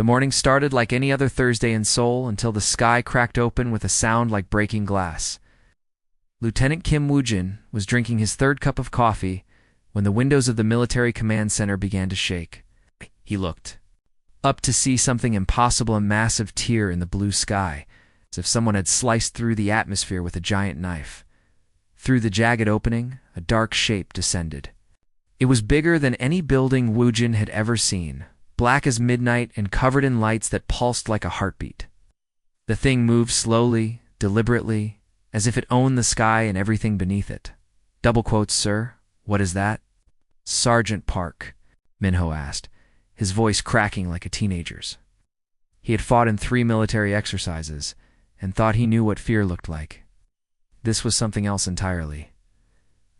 The morning started like any other Thursday in Seoul until the sky cracked open with a sound like breaking glass. Lieutenant Kim Woo-jin was drinking his third cup of coffee when the windows of the military command center began to shake. He looked up to see something impossible, a massive tear in the blue sky, as if someone had sliced through the atmosphere with a giant knife. Through the jagged opening, a dark shape descended. It was bigger than any building Woo-jin had ever seen, black as midnight and covered in lights that pulsed like a heartbeat. The thing moved slowly, deliberately, as if it owned the sky and everything beneath it. Double quotes, "Sir, what is that?" "Sergeant Park," Minho asked, his voice cracking like a teenager's. He had fought in 3 military exercises and thought he knew what fear looked like. This was something else entirely.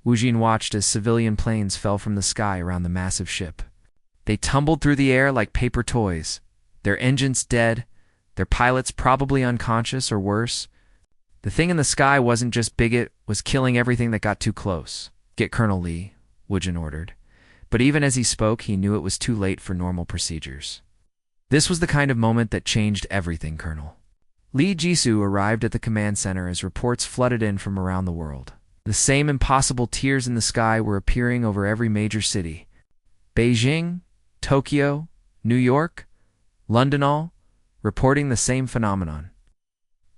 Woo-jin watched as civilian planes fell from the sky around the massive ship. They tumbled through the air like paper toys, their engines dead, their pilots probably unconscious or worse. The thing in the sky wasn't just big, it was killing everything that got too close. "Get Colonel Lee," Woo-jin ordered. But even as he spoke, he knew it was too late for normal procedures. This was the kind of moment that changed everything, Colonel. Lee Jisoo arrived at the command center as reports flooded in from around the world. The same impossible tears in the sky were appearing over every major city. Beijing, Tokyo, New York, London, all reporting the same phenomenon.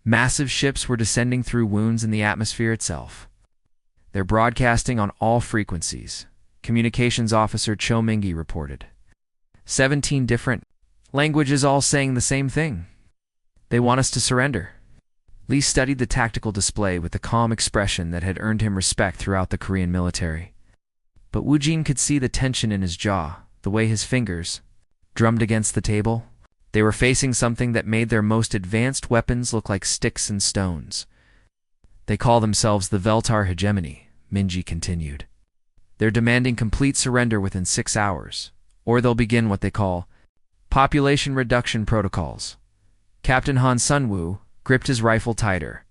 Massive ships were descending through wounds in the atmosphere itself. They're broadcasting on all frequencies, Communications Officer Cho Ming-gi reported. 17 different languages all saying the same thing. They want us to surrender. Lee studied the tactical display with the calm expression that had earned him respect throughout the Korean military. But Woo-jin could see the tension in his jaw, the way his fingers drummed against the table. They were facing something that made their most advanced weapons look like sticks and stones. "They call themselves the Veltar Hegemony," Minji continued. "They're demanding complete surrender within 6 hours, or they'll begin what they call population reduction protocols." Captain Han Sun-woo gripped his rifle tighter.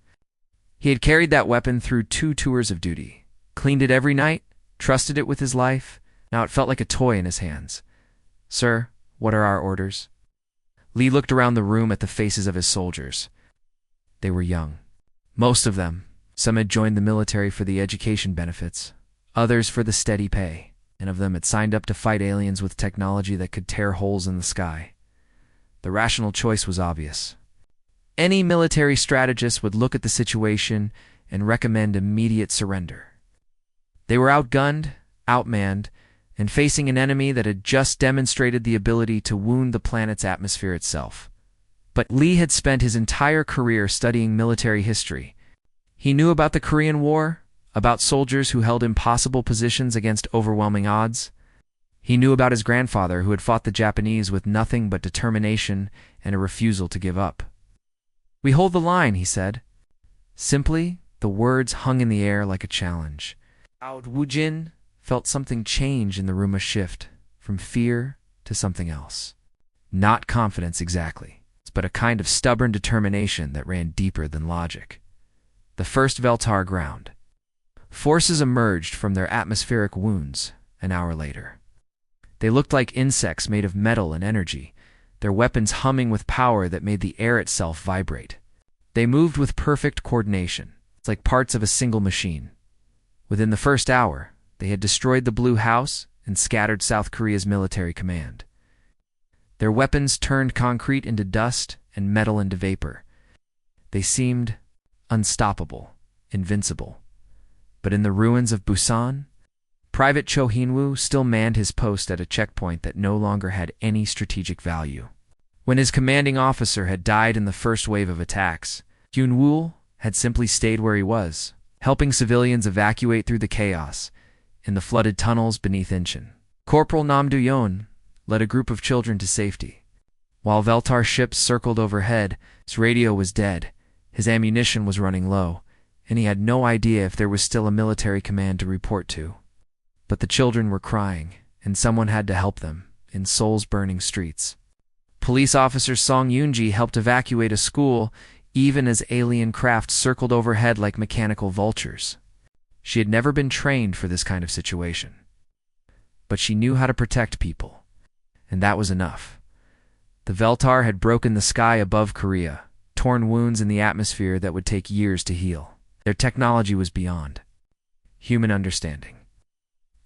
He had carried that weapon through 2 tours of duty, cleaned it every night, trusted it with his life. Now it felt like a toy in his hands. "Sir, what are our orders?" Lee looked around the room at the faces of his soldiers. They were young. Most of them. Some had joined the military for the education benefits, others for the steady pay, and of them had signed up to fight aliens with technology that could tear holes in the sky. The rational choice was obvious. Any military strategist would look at the situation and recommend immediate surrender. They were outgunned, outmanned, and facing an enemy that had just demonstrated the ability to wound the planet's atmosphere itself. But Lee had spent his entire career studying military history. He knew about the Korean War, about soldiers who held impossible positions against overwhelming odds. He knew about his grandfather who had fought the Japanese with nothing but determination and a refusal to give up. "We hold the line," he said. Simply, the words hung in the air like a challenge. Woo-jin felt something change in the room, a shift from fear to something else. Not confidence exactly, but a kind of stubborn determination that ran deeper than logic. The first Veltar ground. Forces emerged from their atmospheric wounds an hour later. They looked like insects made of metal and energy, their weapons humming with power that made the air itself vibrate. They moved with perfect coordination, like parts of a single machine. Within the first hour, they had destroyed the Blue House and scattered South Korea's military command. Their weapons turned concrete into dust and metal into vapor. They seemed unstoppable, invincible. But in the ruins of Busan, Private Cho Hin-woo still manned his post at a checkpoint that no longer had any strategic value. When his commanding officer had died in the first wave of attacks, Hyun-woo had simply stayed where he was, helping civilians evacuate through the chaos in the flooded tunnels beneath Incheon. Corporal Nam Do-yeon led a group of children to safety. While Veltar ships circled overhead, his radio was dead, his ammunition was running low, and he had no idea if there was still a military command to report to. But the children were crying, and someone had to help them, in Seoul's burning streets. Police officer Song Yoon-ji helped evacuate a school, even as alien craft circled overhead like mechanical vultures. She had never been trained for this kind of situation. But she knew how to protect people, and that was enough. The Veltar had broken the sky above Korea, torn wounds in the atmosphere that would take years to heal. Their technology was beyond human understanding,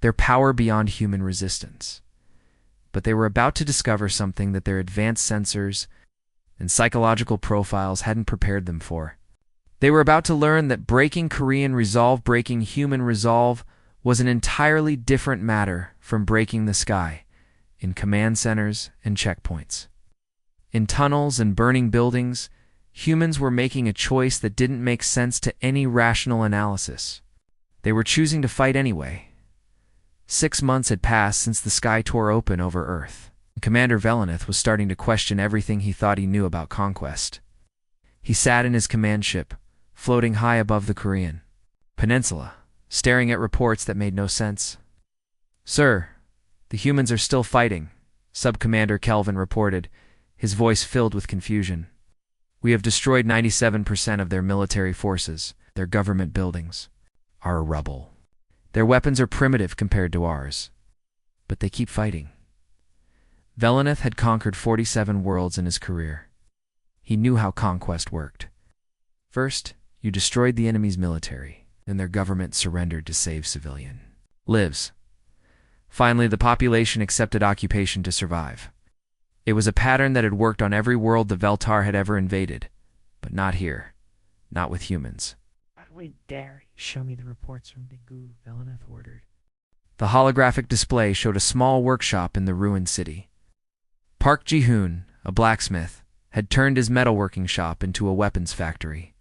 their power beyond human resistance. But they were about to discover something that their advanced sensors and psychological profiles hadn't prepared them for. They were about to learn that breaking Korean resolve, breaking human resolve, was an entirely different matter from breaking the sky in command centers and checkpoints. In tunnels and burning buildings, humans were making a choice that didn't make sense to any rational analysis. They were choosing to fight anyway. 6 months had passed since the sky tore open over Earth. Commander Velenith was starting to question everything he thought he knew about conquest. He sat in his command ship, floating high above the Korean peninsula, staring at reports that made no sense. "Sir, the humans are still fighting," Sub-Commander Kelvin reported, his voice filled with confusion. "We have destroyed 97% of their military forces. Their government buildings are rubble. Their weapons are primitive compared to ours, but they keep fighting." Velenith had conquered 47 worlds in his career. He knew how conquest worked. First, you destroyed the enemy's military, then their government surrendered to save civilian lives. Finally, the population accepted occupation to survive. It was a pattern that had worked on every world the Veltar had ever invaded, but not here, not with humans. "How do we dare you show me the reports from Daegu?" Velenith ordered. The holographic display showed a small workshop in the ruined city. Park Ji-hoon, a blacksmith, had turned his metalworking shop into a weapons factory.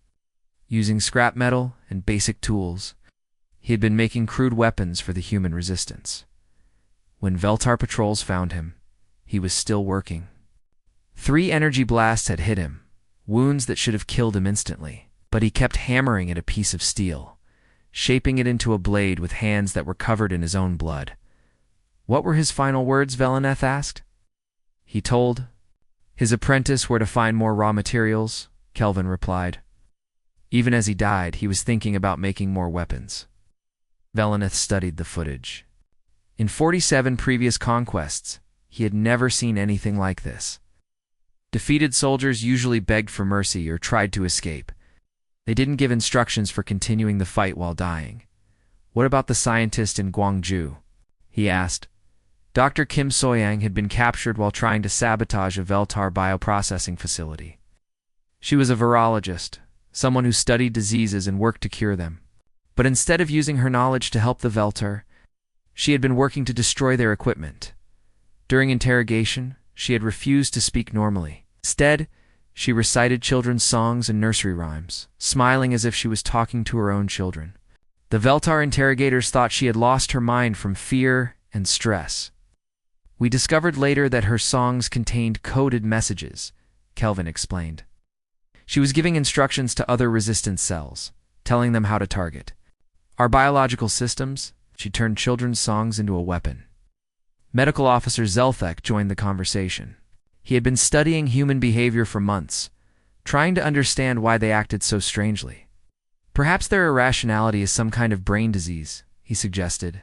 Using scrap metal and basic tools, he had been making crude weapons for the human resistance. When Veltar patrols found him, he was still working. 3 energy blasts had hit him, wounds that should have killed him instantly, but he kept hammering at a piece of steel, shaping it into a blade with hands that were covered in his own blood. What were his final words, Velenith asked. He told his apprentice where to find more raw materials, Kelvin replied. Even as he died, he was thinking about making more weapons. Velenith studied the footage. In 47 previous conquests, he had never seen anything like this. Defeated soldiers usually begged for mercy or tried to escape. They didn't give instructions for continuing the fight while dying. "What about the scientist in Gwangju?" he asked. Dr. Kim Soyang had been captured while trying to sabotage a Veltar bioprocessing facility. She was a virologist, someone who studied diseases and worked to cure them. But instead of using her knowledge to help the Veltar, she had been working to destroy their equipment. During interrogation, she had refused to speak normally. Instead, she recited children's songs and nursery rhymes, smiling as if she was talking to her own children. The Veltar interrogators thought she had lost her mind from fear and stress. "We discovered later that her songs contained coded messages," Kelvin explained. She was giving instructions to other resistance cells, telling them how to target our biological systems. She turned children's songs into a weapon. Medical Officer Zelthek joined the conversation. He had been studying human behavior for months, trying to understand why they acted so strangely. "Perhaps their irrationality is some kind of brain disease," he suggested.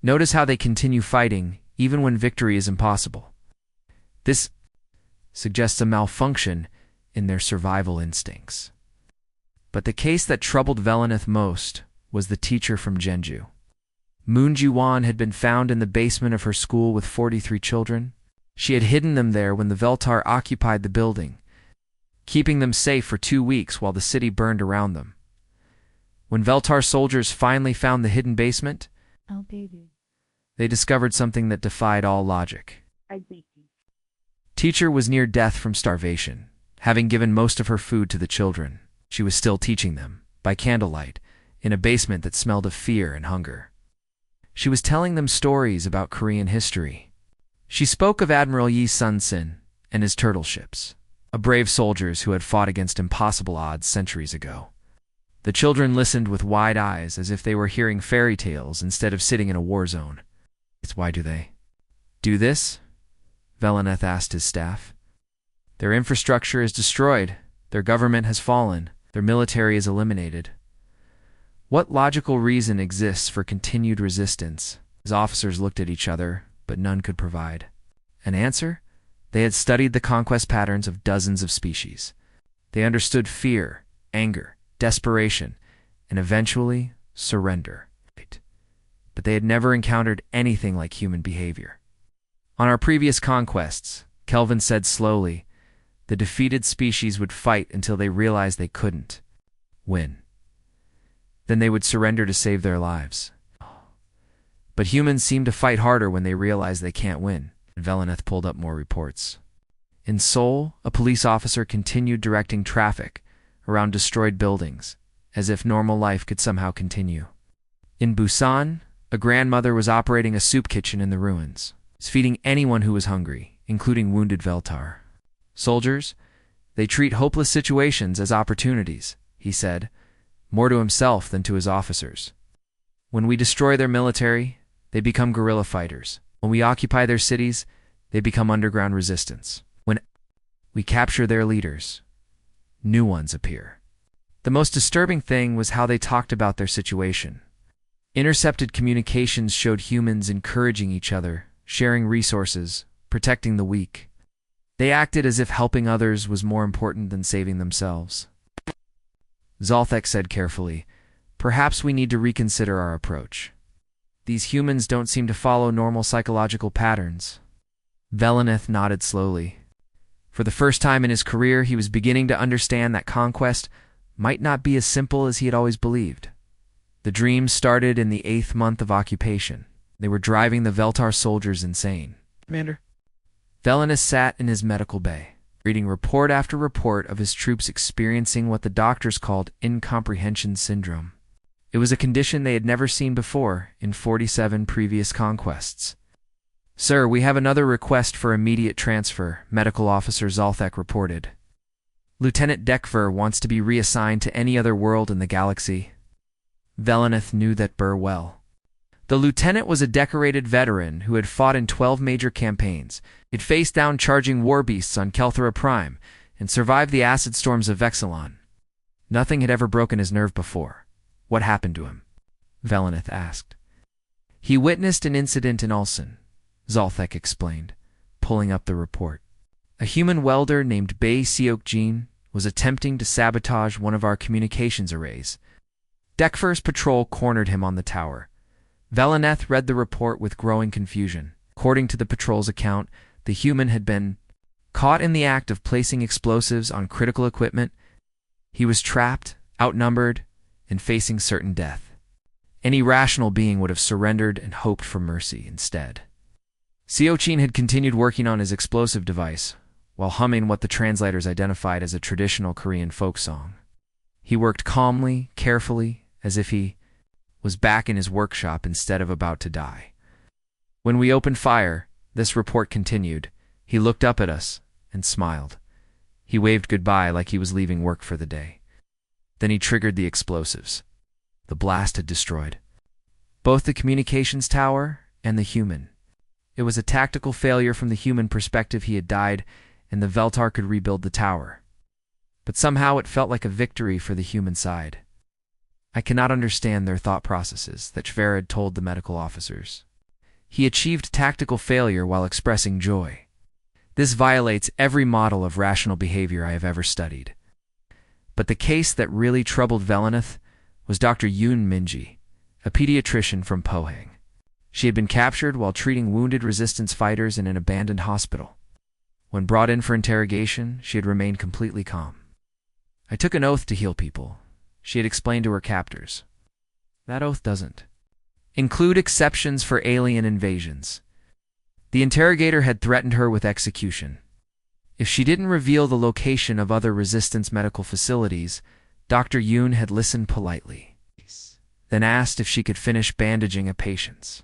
"Notice how they continue fighting, even when victory is impossible. This suggests a malfunction in their survival instincts." But the case that troubled Velenith most was the teacher from Jeonju. Moon Ji-won had been found in the basement of her school with 43 children. She had hidden them there when the Veltar occupied the building, keeping them safe for 2 weeks while the city burned around them. When Veltar soldiers finally found the hidden basement, they discovered something that defied all logic. Teacher was near death from starvation, having given most of her food to the children. She was still teaching them, by candlelight, in a basement that smelled of fear and hunger. She was telling them stories about Korean history. She spoke of Admiral Yi Sun-sin and his turtle ships, brave soldiers who had fought against impossible odds centuries ago. The children listened with wide eyes as if they were hearing fairy tales instead of sitting in a war zone. "Why do they do this?" Velenith asked his staff. "Their infrastructure is destroyed, their government has fallen, their military is eliminated. What logical reason exists for continued resistance?" His officers looked at each other, but none could provide an answer. They had studied the conquest patterns of dozens of species. They understood fear, anger, desperation, and eventually surrender. But they had never encountered anything like human behavior. On our previous conquests, Kelvin said slowly, the defeated species would fight until they realized they couldn't win. Then they would surrender to save their lives. But humans seem to fight harder when they realize they can't win. Veleneth pulled up more reports. In Seoul, a police officer continued directing traffic around destroyed buildings, as if normal life could somehow continue. In Busan, a grandmother was operating a soup kitchen in the ruins, feeding anyone who was hungry, including wounded Veltar. Soldiers, they treat hopeless situations as opportunities, he said, more to himself than to his officers. When we destroy their military, they become guerrilla fighters. When we occupy their cities, they become underground resistance. When we capture their leaders, new ones appear. The most disturbing thing was how they talked about their situation. Intercepted communications showed humans encouraging each other, sharing resources, protecting the weak. They acted as if helping others was more important than saving themselves. Zolthek said carefully, "Perhaps we need to reconsider our approach. These humans don't seem to follow normal psychological patterns." Veleneth nodded slowly. For the first time in his career, he was beginning to understand that conquest might not be as simple as he had always believed. The dream started in the 8th month of occupation. They were driving the Veltar soldiers insane. Commander. Veleneth sat in his medical bay, reading report after report of his troops experiencing what the doctors called incomprehension syndrome. It was a condition they had never seen before in 47 previous conquests. "Sir, we have another request for immediate transfer," Medical Officer Zolthek reported. "Lieutenant Dekver wants to be reassigned to any other world in the galaxy." Veleneth knew that Burr well. The lieutenant was a decorated veteran who had fought in 12 major campaigns. He'd faced down charging war beasts on Kelthra Prime and survived the acid storms of Vexilon. Nothing had ever broken his nerve before. "What happened to him?" Veleneth asked. "He witnessed an incident in Ulsan," Zolthek explained, pulling up the report. "A human welder named Bae Seokjin was attempting to sabotage one of our communications arrays. Dekver's patrol cornered him on the tower." Veleneth read the report with growing confusion. According to the patrol's account, the human had been caught in the act of placing explosives on critical equipment. He was trapped, outnumbered, and facing certain death. Any rational being would have surrendered and hoped for mercy instead. Seokjin had continued working on his explosive device, while humming what the translators identified as a traditional Korean folk song. He worked calmly, carefully, as if he was back in his workshop instead of about to die. "When we opened fire," this report continued, "he looked up at us and smiled. He waved goodbye like he was leaving work for the day. Then he triggered the explosives. The blast had destroyed both the communications tower and the human. It was a tactical failure from the human perspective. He had died, and the Veltar could rebuild the tower. But somehow it felt like a victory for the human side. I cannot understand their thought processes," that Shver had told the medical officers. "He achieved tactical failure while expressing joy. This violates every model of rational behavior I have ever studied." But the case that really troubled Veleneth was Dr. Yoon Minji, a pediatrician from Pohang. She had been captured while treating wounded resistance fighters in an abandoned hospital. When brought in for interrogation, she had remained completely calm. "I took an oath to heal people," she had explained to her captors. "That oath doesn't include exceptions for alien invasions." The interrogator had threatened her with execution. If she didn't reveal the location of other resistance medical facilities, Dr. Yoon had listened politely, then asked if she could finish bandaging a patient's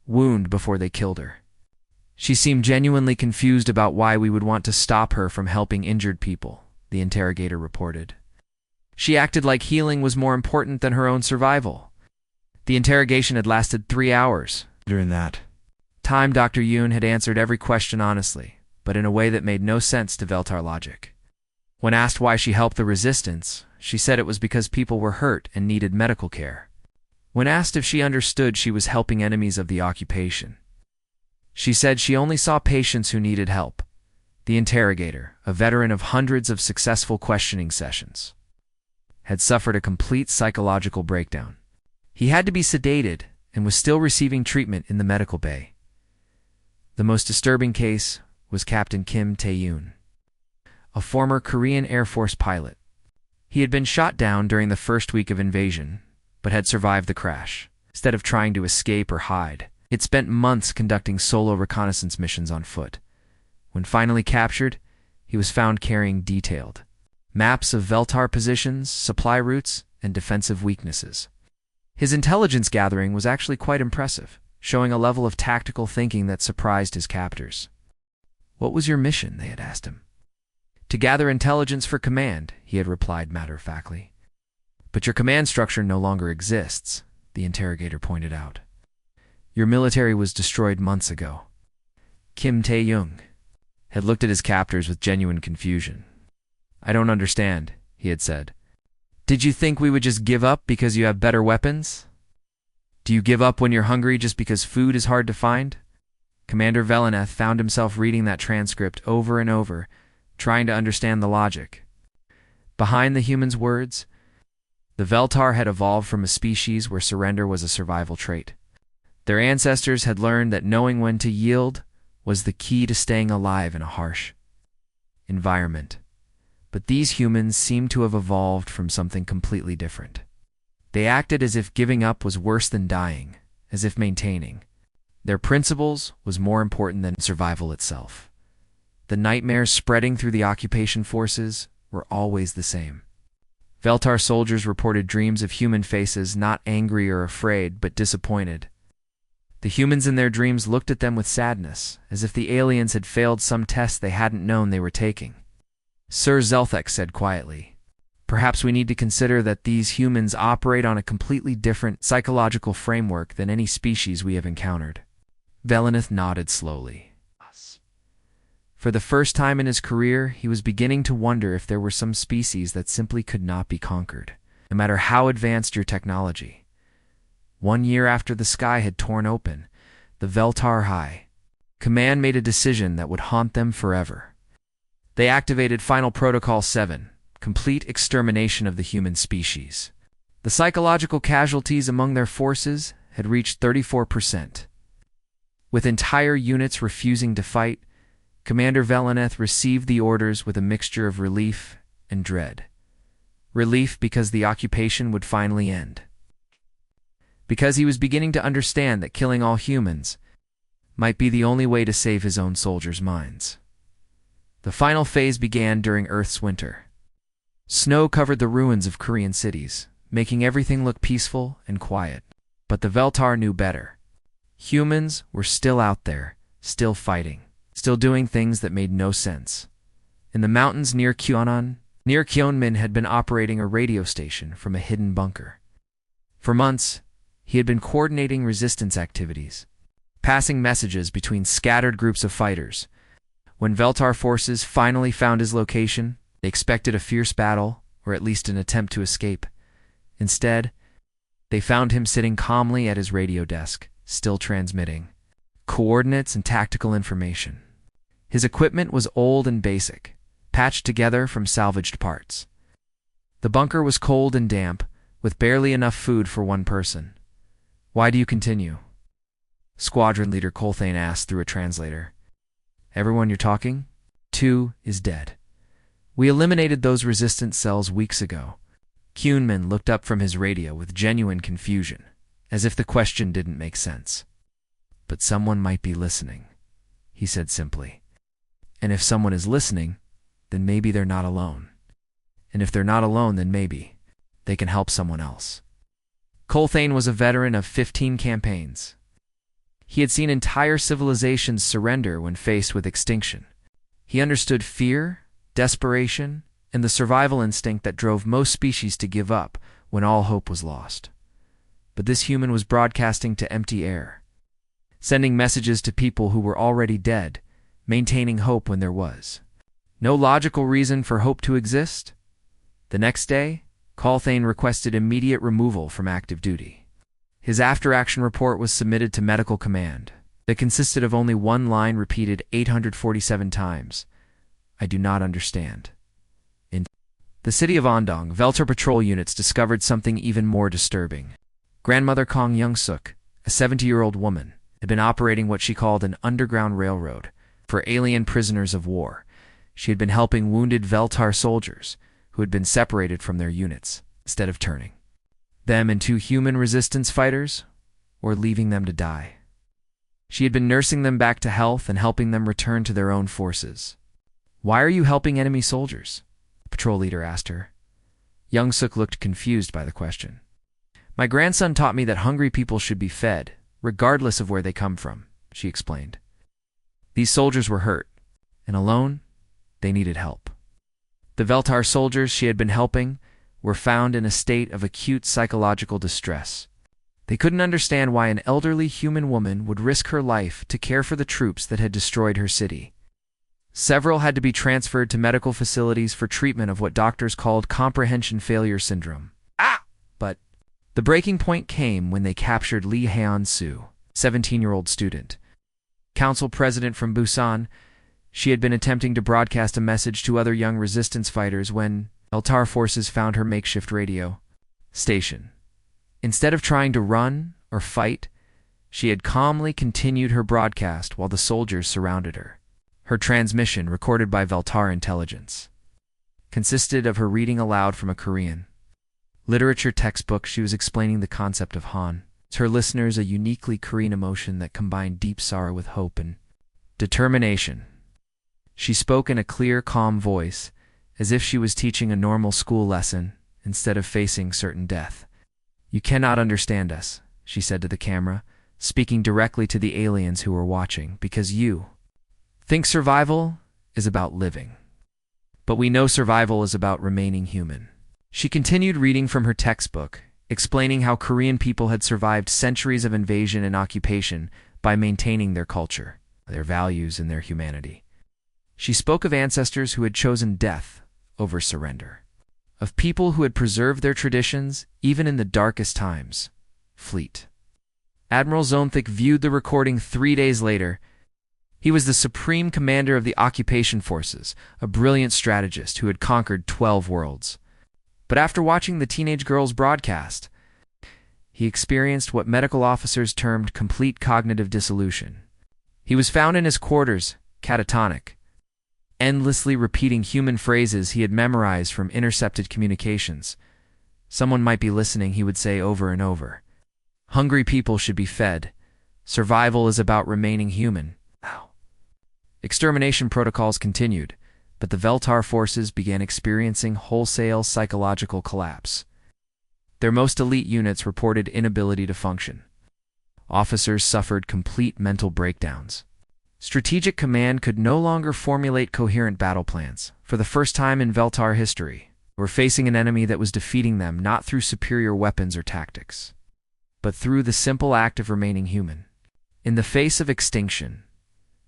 wound before they killed her. She seemed genuinely confused about why we would want to stop her from helping injured people, the interrogator reported. She acted like healing was more important than her own survival. The interrogation had lasted 3 hours. During that time, Dr. Yoon had answered every question honestly, but in a way that made no sense to Veltar logic. When asked why she helped the resistance, she said it was because people were hurt and needed medical care. When asked if she understood she was helping enemies of the occupation, she said she only saw patients who needed help, The interrogator, a veteran of hundreds of successful questioning sessions, had suffered a complete psychological breakdown. He had to be sedated and was still receiving treatment in the medical bay. The most disturbing case was Captain Kim Tae-yoon, a former Korean Air Force pilot. He had been shot down during the first week of invasion, but had survived the crash. Instead of trying to escape or hide, he had spent months conducting solo reconnaissance missions on foot. When finally captured, he was found carrying detailed maps of Veltar positions, supply routes, and defensive weaknesses. His intelligence gathering was actually quite impressive, showing a level of tactical thinking that surprised his captors. "What was your mission?" they had asked him. "To gather intelligence for command," he had replied matter-of-factly. "But your command structure no longer exists," the interrogator pointed out. "Your military was destroyed months ago." Kim Tae-young had looked at his captors with genuine confusion. "I don't understand," he had said. "Did you think we would just give up because you have better weapons? Do you give up when you're hungry just because food is hard to find?" Commander Velineth found himself reading that transcript over and over, trying to understand the logic. Behind the humans' words, the Veltar had evolved from a species where surrender was a survival trait. Their ancestors had learned that knowing when to yield was the key to staying alive in a harsh environment. But these humans seemed to have evolved from something completely different. They acted as if giving up was worse than dying, as if maintaining their principles was more important than survival itself. The nightmares spreading through the occupation forces were always the same. Veltar soldiers reported dreams of human faces not angry or afraid, but disappointed. The humans in their dreams looked at them with sadness, as if the aliens had failed some test they hadn't known they were taking. Sir Zelthek said quietly, "Perhaps we need to consider that these humans operate on a completely different psychological framework than any species we have encountered." Velineth nodded slowly. For the first time in his career, he was beginning to wonder if there were some species that simply could not be conquered, no matter how advanced your technology. 1 year after the sky had torn open, the Veltar High Command made a decision that would haunt them forever. They activated Final Protocol 7, complete extermination of the human species. The psychological casualties among their forces had reached 34%. With entire units refusing to fight, Commander Velineth received the orders with a mixture of relief and dread. Relief because the occupation would finally end. Because he was beginning to understand that killing all humans might be the only way to save his own soldiers' minds. The final phase began during Earth's winter. Snow covered the ruins of Korean cities, making everything look peaceful and quiet. But the Veltar knew better. Humans were still out there, still fighting, still doing things that made no sense. In the mountains near Kyeonmin had been operating a radio station from a hidden bunker. For months, he had been coordinating resistance activities, passing messages between scattered groups of fighters. When Veltar forces finally found his location, they expected a fierce battle, or at least an attempt to escape. Instead, they found him sitting calmly at his radio desk, still transmitting coordinates and tactical information. His equipment was old and basic, patched together from salvaged parts. The bunker was cold and damp, with barely enough food for one person. "Why do you continue?" Squadron Leader Colthane asked through a translator. "Everyone you're talking to is dead. We eliminated those resistance cells weeks ago." Kyunmin looked up from his radio with genuine confusion, as if the question didn't make sense. "But someone might be listening," he said simply. "And if someone is listening, then maybe they're not alone. And if they're not alone, then maybe they can help someone else." Colthane was a veteran of 15 campaigns. He had seen entire civilizations surrender when faced with extinction. He understood fear, desperation, and the survival instinct that drove most species to give up when all hope was lost. But this human was broadcasting to empty air, sending messages to people who were already dead, maintaining hope when there was no logical reason for hope to exist. The next day, Colthane requested immediate removal from active duty. His after-action report was submitted to Medical Command. It consisted of only one line repeated 847 times. I do not understand. In the city of Andong, Veltar patrol units discovered something even more disturbing. Grandmother Kong Young-suk, a 70-year-old woman, had been operating what she called an underground railroad for alien prisoners of war. She had been helping wounded Veltar soldiers who had been separated from their units, instead of turning them into human resistance fighters or leaving them to die. She had been nursing them back to health and helping them return to their own forces. "Why are you helping enemy soldiers?" the patrol leader asked her. Young-suk looked confused by the question. "My grandson taught me that hungry people should be fed, regardless of where they come from," she explained. These soldiers were hurt, and alone, they needed help. The Veltar soldiers she had been helping were found in a state of acute psychological distress. They couldn't understand why an elderly human woman would risk her life to care for the troops that had destroyed her city. Several had to be transferred to medical facilities for treatment of what doctors called comprehension failure syndrome. But the breaking point came when they captured Lee Haeon-soo, 17-year-old student. Council president from Busan, she had been attempting to broadcast a message to other young resistance fighters when Veltar forces found her makeshift radio station. Instead of trying to run or fight, she had calmly continued her broadcast while the soldiers surrounded her. Her transmission, recorded by Veltar intelligence, consisted of her reading aloud from a Korean literature textbook. She was explaining the concept of Han to her listeners, a uniquely Korean emotion that combined deep sorrow with hope and determination. She spoke in a clear, calm voice, as if she was teaching a normal school lesson instead of facing certain death. "You cannot understand us," she said to the camera, speaking directly to the aliens who were watching, "because you think survival is about living. But we know survival is about remaining human." She continued reading from her textbook, explaining how Korean people had survived centuries of invasion and occupation by maintaining their culture, their values, and their humanity. She spoke of ancestors who had chosen death over surrender, of people who had preserved their traditions even in the darkest times. Fleet. Admiral Zonthik viewed the recording 3 days later. He was the supreme commander of the occupation forces, a brilliant strategist who had conquered 12 worlds. But after watching the teenage girl's broadcast, he experienced what medical officers termed complete cognitive dissolution. He was found in his quarters, catatonic, endlessly repeating human phrases he had memorized from intercepted communications. Someone might be listening, he would say over and over. "Hungry people should be fed. Survival is about remaining human." Extermination protocols continued, but the Veltar forces began experiencing wholesale psychological collapse. Their most elite units reported inability to function. Officers suffered complete mental breakdowns. Strategic command could no longer formulate coherent battle plans. For the first time in Veltar history, they were facing an enemy that was defeating them not through superior weapons or tactics, but through the simple act of remaining human. In the face of extinction,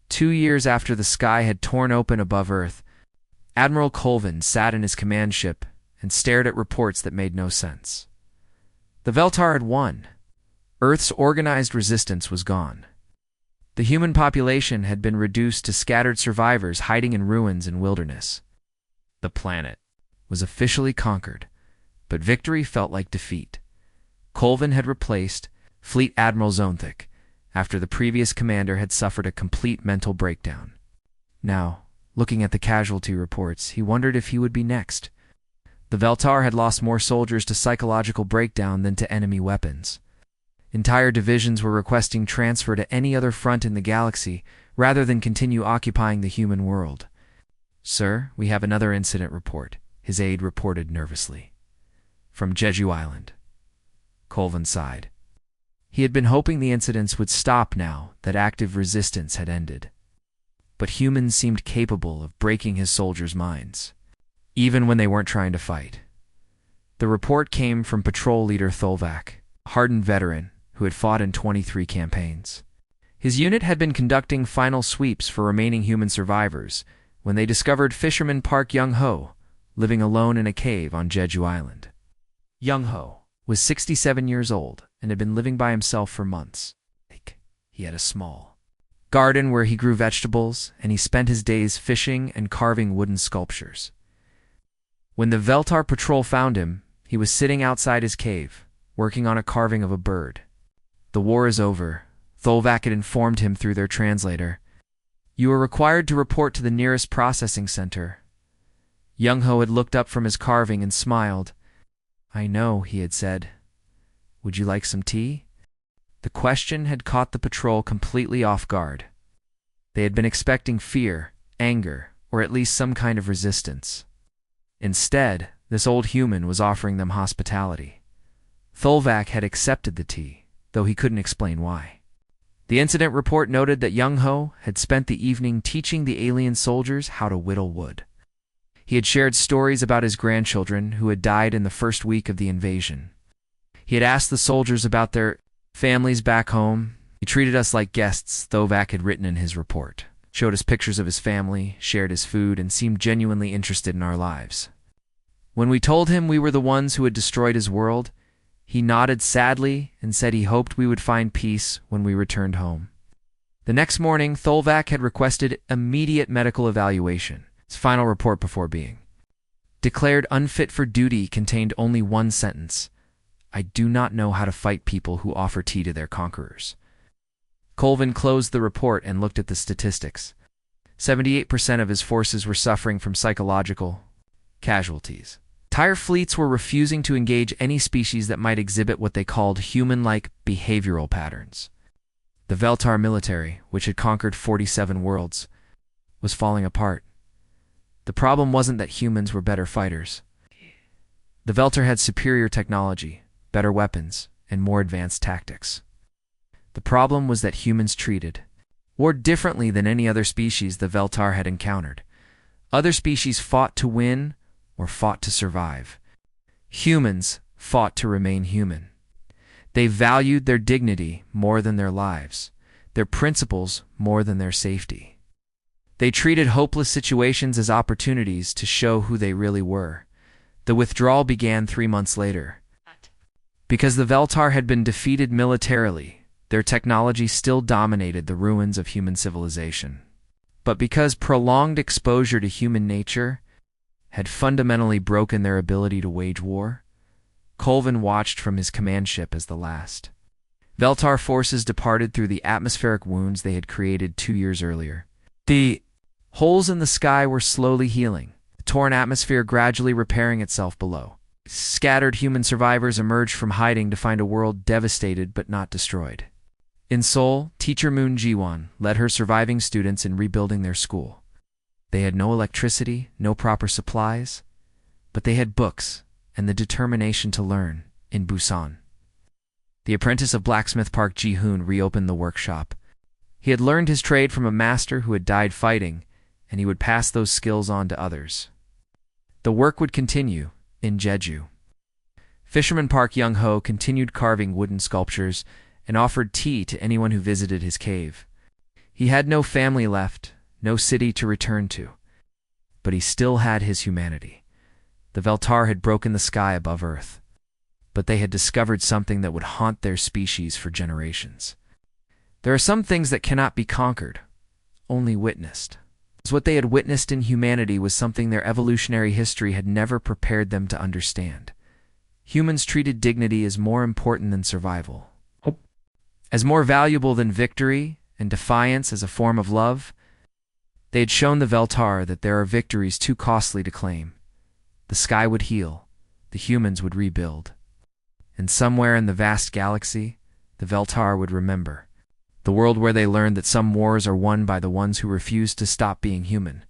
2 years after the sky had torn open above Earth, Admiral Colvin sat in his command ship and stared at reports that made no sense. The Veltar had won. Earth's organized resistance was gone. The human population had been reduced to scattered survivors hiding in ruins and wilderness. The planet was officially conquered, but victory felt like defeat. Colvin had replaced Fleet Admiral Zonthik after the previous commander had suffered a complete mental breakdown. Now, looking at the casualty reports, he wondered if he would be next. The Veltar had lost more soldiers to psychological breakdown than to enemy weapons. Entire divisions were requesting transfer to any other front in the galaxy rather than continue occupying the human world. "Sir, we have another incident report," his aide reported nervously. "From Jeju Island." Colvin sighed. He had been hoping the incidents would stop now that active resistance had ended. But humans seemed capable of breaking his soldiers' minds, even when they weren't trying to fight. The report came from Patrol Leader Tholvak, a hardened veteran who had fought in 23 campaigns. His unit had been conducting final sweeps for remaining human survivors when they discovered fisherman Park Young-ho living alone in a cave on Jeju Island. Young-ho was 67 years old and had been living by himself for months. He had a small, garden where he grew vegetables, and he spent his days fishing and carving wooden sculptures. When the Veltar patrol found him, he was sitting outside his cave, working on a carving of a bird. "The war is over," Tholvac had informed him through their translator. "You are required to report to the nearest processing center." Young-ho had looked up from his carving and smiled. "I know," he had said. "Would you like some tea?" The question had caught the patrol completely off guard. They had been expecting fear, anger, or at least some kind of resistance. Instead, this old human was offering them hospitality. Tholvac had accepted the tea, though he couldn't explain why. The incident report noted that Young-ho had spent the evening teaching the alien soldiers how to whittle wood. He had shared stories about his grandchildren who had died in the first week of the invasion. He had asked the soldiers about their families back home. "He treated us like guests," Tholvac had written in his report. "Showed us pictures of his family, shared his food, and seemed genuinely interested in our lives. When we told him we were the ones who had destroyed his world, he nodded sadly and said he hoped we would find peace when we returned home." The next morning, Tholvac had requested immediate medical evaluation. His final report before being declared unfit for duty contained only one sentence: "I do not know how to fight people who offer tea to their conquerors." Colvin closed the report and looked at the statistics. 78% of his forces were suffering from psychological casualties. Entire fleets were refusing to engage any species that might exhibit what they called human-like behavioral patterns. The Veltar military, which had conquered 47 worlds, was falling apart. The problem wasn't that humans were better fighters. The Veltar had superior technology, better weapons, and more advanced tactics. The problem was that humans treated war differently than any other species the Veltar had encountered. Other species fought to win or fought to survive. Humans fought to remain human. They valued their dignity more than their lives, their principles more than their safety. They treated hopeless situations as opportunities to show who they really were. The withdrawal began 3 months later. Because the Veltar had been defeated militarily, their technology still dominated the ruins of human civilization. But because prolonged exposure to human nature had fundamentally broken their ability to wage war, Colvin watched from his command ship as the last Veltar forces departed through the atmospheric wounds they had created 2 years earlier. The holes in the sky were slowly healing, the torn atmosphere gradually repairing itself below. Scattered human survivors emerged from hiding to find a world devastated but not destroyed. In Seoul, teacher Moon Jiwon led her surviving students in rebuilding their school. They had no electricity, no proper supplies, but they had books and the determination to learn. In Busan, the apprentice of blacksmith Park Ji-hoon reopened the workshop. He had learned his trade from a master who had died fighting, and he would pass those skills on to others. The work would continue in Jeju. Fisherman Park Young-ho continued carving wooden sculptures and offered tea to anyone who visited his cave. He had no family left, no city to return to, but he still had his humanity. The Veltar had broken the sky above Earth, but they had discovered something that would haunt their species for generations. There are some things that cannot be conquered, only witnessed. What they had witnessed in humanity was something their evolutionary history had never prepared them to understand. Humans treated dignity as more important than survival, as more valuable than victory, and defiance as a form of love. They had shown the Veltar that there are victories too costly to claim. The sky would heal, the humans would rebuild. And somewhere in the vast galaxy, the Veltar would remember. The world where they learned that some wars are won by the ones who refuse to stop being human.